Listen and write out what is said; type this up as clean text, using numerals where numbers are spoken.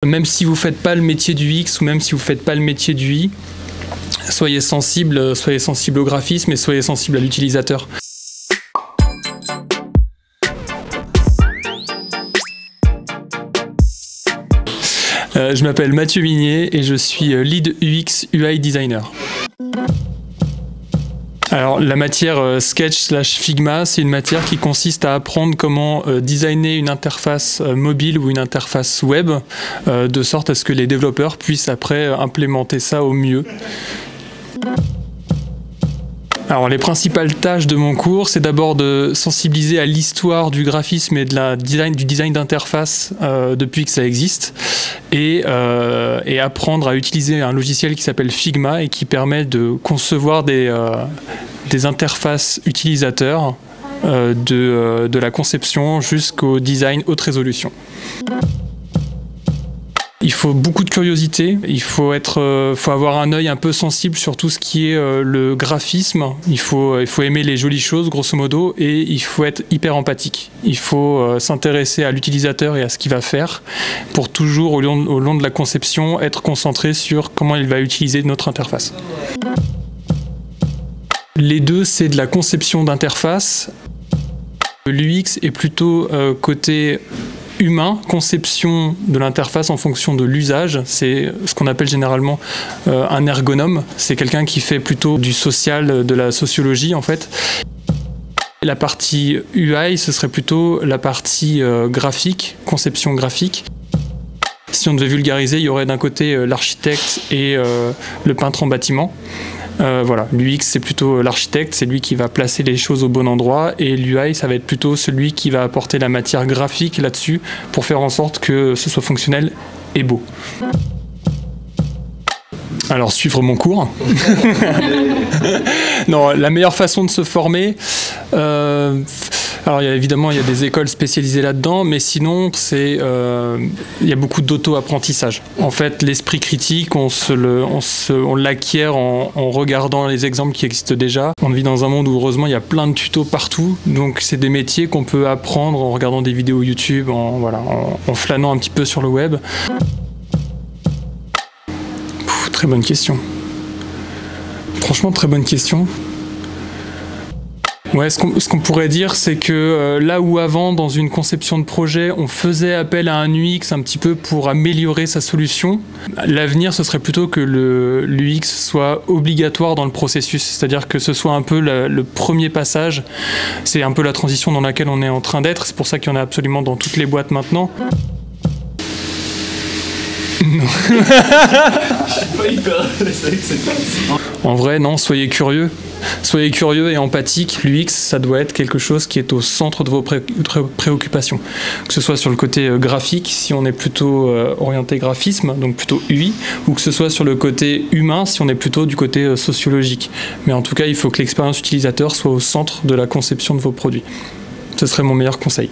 Même si vous ne faites pas le métier du X ou même si vous ne faites pas le métier du Y, soyez sensible au graphisme et soyez sensible à l'utilisateur. Je m'appelle Mathieu Minier et je suis lead UX UI designer. Alors la matière Sketch/Figma, c'est une matière qui consiste à apprendre comment designer une interface mobile ou une interface web de sorte à ce que les développeurs puissent après implémenter ça au mieux. Alors les principales tâches de mon cours, c'est d'abord de sensibiliser à l'histoire du graphisme et du design d'interface depuis que ça existe et apprendre à utiliser un logiciel qui s'appelle Figma et qui permet de concevoir des interfaces utilisateurs de la conception jusqu'au design haute résolution. Il faut beaucoup de curiosité, il faut avoir un œil un peu sensible sur tout ce qui est le graphisme, il faut aimer les jolies choses grosso modo et il faut être hyper empathique. Il faut s'intéresser à l'utilisateur et à ce qu'il va faire pour toujours au long de la conception être concentré sur comment il va utiliser notre interface. Les deux, c'est de la conception d'interface. L'UX est plutôt côté humain, conception de l'interface en fonction de l'usage. C'est ce qu'on appelle généralement un ergonome. C'est quelqu'un qui fait plutôt du social, de la sociologie en fait. La partie UI, ce serait plutôt la partie graphique, conception graphique. Si on devait vulgariser, il y aurait d'un côté l'architecte et le peintre en bâtiment. Voilà, l'UX c'est plutôt l'architecte, c'est lui qui va placer les choses au bon endroit et l'UI ça va être plutôt celui qui va apporter la matière graphique là-dessus pour faire en sorte que ce soit fonctionnel et beau. Alors suivre mon cours. Non, la meilleure façon de se former, alors évidemment il y a des écoles spécialisées là-dedans, mais sinon il y a beaucoup d'auto-apprentissage. En fait, l'esprit critique, on l'acquiert en regardant les exemples qui existent déjà. On vit dans un monde où heureusement il y a plein de tutos partout, donc c'est des métiers qu'on peut apprendre en regardant des vidéos YouTube, en flânant un petit peu sur le web. Très bonne question. Franchement, très bonne question. Ouais, ce qu'on pourrait dire, c'est que là où avant, dans une conception de projet, on faisait appel à un UX un petit peu pour améliorer sa solution, l'avenir, ce serait plutôt que l'UX soit obligatoire dans le processus, c'est-à-dire que ce soit un peu le premier passage. C'est un peu la transition dans laquelle on est en train d'être, c'est pour ça qu'il y en a absolument dans toutes les boîtes maintenant. Non. En vrai, non, soyez curieux. Soyez curieux et empathique. L'UX, ça doit être quelque chose qui est au centre de vos préoccupations. Que ce soit sur le côté graphique, si on est plutôt orienté graphisme, donc plutôt UI, ou que ce soit sur le côté humain, si on est plutôt du côté sociologique. Mais en tout cas, il faut que l'expérience utilisateur soit au centre de la conception de vos produits. Ce serait mon meilleur conseil.